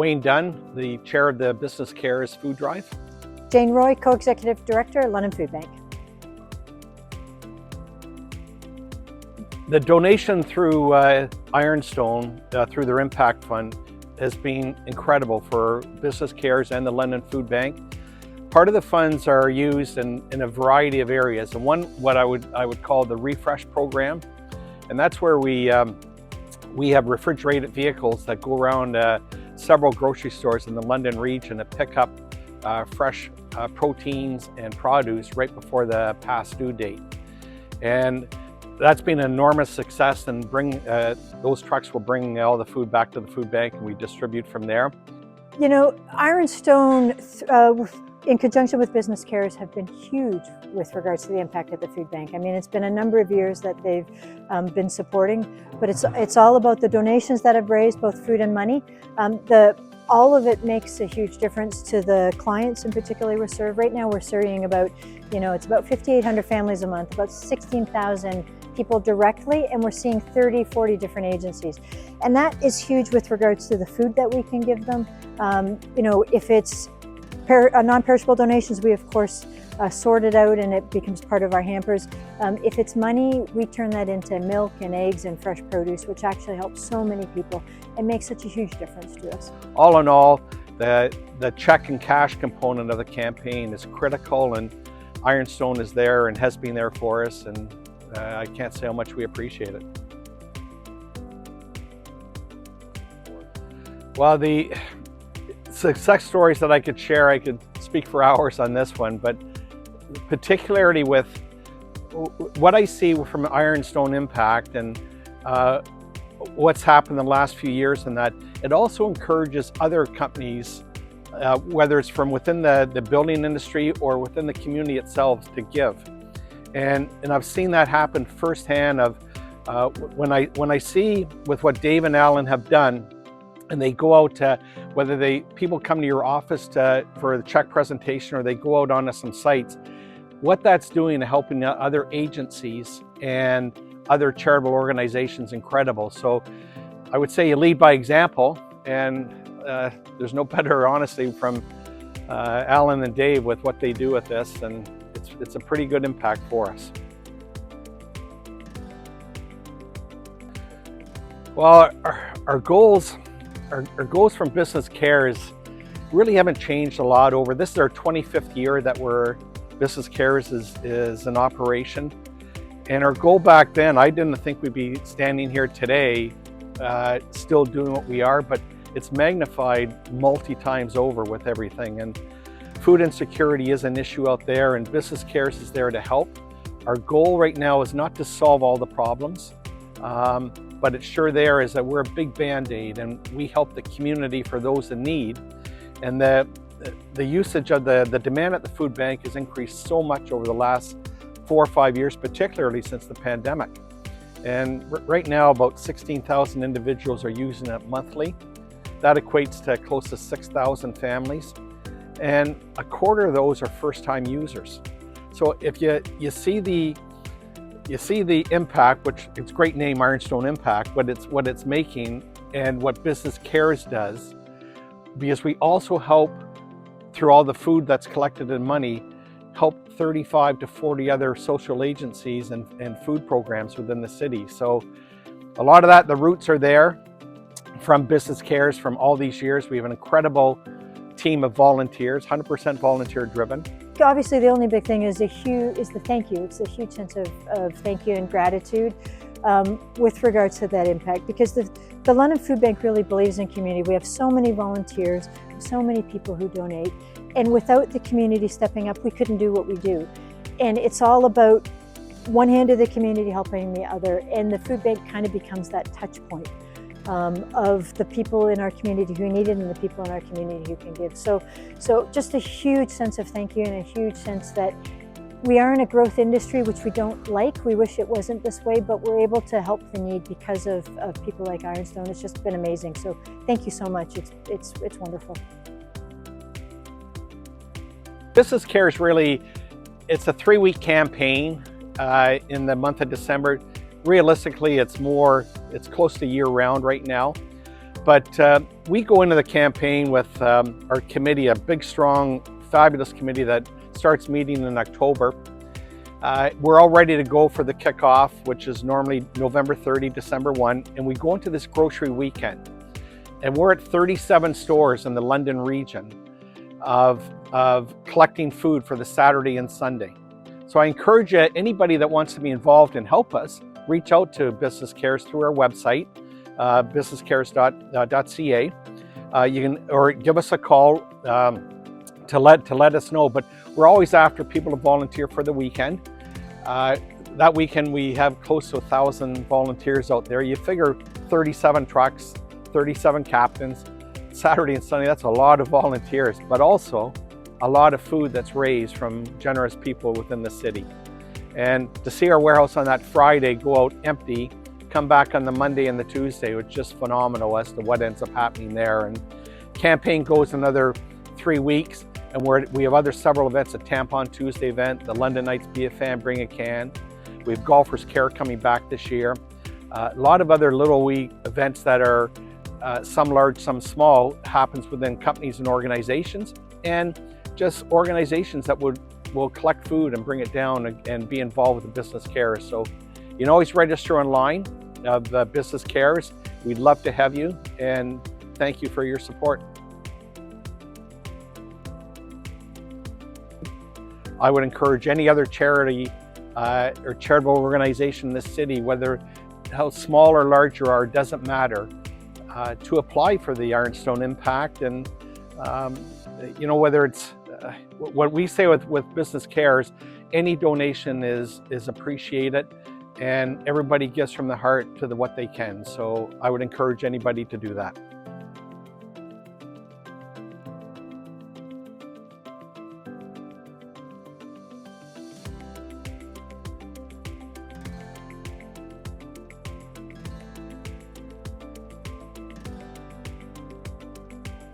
Wayne Dunn, the chair of the Business Cares Food Drive. Jane Roy, Co-Executive Director, London Food Bank. The donation through Ironstone, through their Impact Fund, has been incredible for Business Cares and the London Food Bank. Part of the funds are used in a variety of areas, and one what I would call the refresh program, and that's where we have refrigerated vehicles that go around several grocery stores in the London region to pick up fresh proteins and produce right before the past due date. And that's been an enormous success, and those trucks will bring all the food back to the food bank and we distribute from there. You know, Ironstone, in conjunction with Business Cares, have been huge with regards to the impact at the food bank. I mean, it's been a number of years that they've been supporting, but it's all about the donations that have raised both food and money. All of it makes a huge difference to the clients in particular we serve. Right now we're serving about, it's about 5,800 families a month, about 16,000 people directly, and we're seeing 30, 40 different agencies. And that is huge with regards to the food that we can give them. If it's non-perishable donations, we of course sort it out and it becomes part of our hampers. If it's money, we turn that into milk and eggs and fresh produce, which actually helps so many people and makes such a huge difference to us. All in all, the check and cash component of the campaign is critical, and Ironstone is there and has been there for us, and I can't say how much we appreciate it. Well, the success stories that I could share, I could speak for hours on this one, but particularly with what I see from Ironstone Impact and what's happened in the last few years, and that it also encourages other companies, whether it's from within the building industry or within the community itself, to give. And I've seen that happen firsthand of when I see with what Dave and Alan have done, and they go out to, people come to your office for the check presentation, or they go out onto some sites, what that's doing to helping other agencies and other charitable organizations, incredible. So I would say you lead by example, and there's no better, honestly, from Alan and Dave with what they do with this, and it's a pretty good impact for us. Well, our goals from Business Cares really haven't changed a lot over. This is our 25th year that Business Cares is in operation. And our goal back then, I didn't think we'd be standing here today still doing what we are, but it's magnified multi-times over with everything. And food insecurity is an issue out there, and Business Cares is there to help. Our goal right now is not to solve all the problems, but it's sure there is that we're a big Band-Aid, and we help the community for those in need. And the usage of the demand at the food bank has increased so much over the last 4 or 5 years, particularly since the pandemic. And right now, about 16,000 individuals are using it monthly. That equates to close to 6,000 families. And a quarter of those are first-time users. So if you see the impact, which it's a great name, Ironstone Impact, but it's what it's making and what Business Cares does, because we also help, through all the food that's collected in money, help 35 to 40 other social agencies and food programs within the city. So a lot of that, the roots are there from Business Cares from all these years. We have an incredible team of volunteers, 100% volunteer driven. Obviously, the only big thing is the thank you. It's a huge sense of thank you and gratitude with regards to that impact, because the London Food Bank really believes in community. We have so many volunteers, so many people who donate, and without the community stepping up, we couldn't do what we do. And it's all about one hand of the community helping the other, and the food bank kind of becomes that touch point of the people in our community who need it and the people in our community who can give. So just a huge sense of thank you, and a huge sense that we are in a growth industry, which we don't like. We wish it wasn't this way, but we're able to help the need because of people like Ironstone. It's just been amazing. So thank you so much. It's wonderful. Business Cares really, it's a 3-week campaign in the month of December. Realistically, it's close to year-round right now. But we go into the campaign with our committee, a big, strong, fabulous committee that starts meeting in October. We're all ready to go for the kickoff, which is normally November 30, December 1, and we go into this grocery weekend. And we're at 37 stores in the London region of collecting food for the Saturday and Sunday. So I encourage anybody that wants to be involved and help us, reach out to Business Cares through our website, businesscares.ca. You can, or give us a call to let us know. But we're always after people to volunteer for the weekend. That weekend we have close to 1,000 volunteers out there. You figure 37 trucks, 37 captains, Saturday and Sunday, that's a lot of volunteers, but also a lot of food that's raised from generous people within the city. And to see our warehouse on that Friday go out empty, come back on the Monday and the Tuesday was just phenomenal as to what ends up happening there. And campaign goes another 3 weeks, and we have several events, a Tampon Tuesday event, the London Nights Be a Fan, Bring a Can. We have Golfers Care coming back this year. A lot of other little wee events that are some large, some small, happens within companies and organizations, and just organizations that will collect food and bring it down and be involved with the Business Cares. So you can always register online of Business Cares. We'd love to have you, and thank you for your support. I would encourage any other charity or charitable organization in this city, whether how small or large you are, doesn't matter, to apply for the Ironstone Impact. And whether it's what we say with Business Cares, any donation is appreciated, and everybody gives from the heart to what they can. So I would encourage anybody to do that.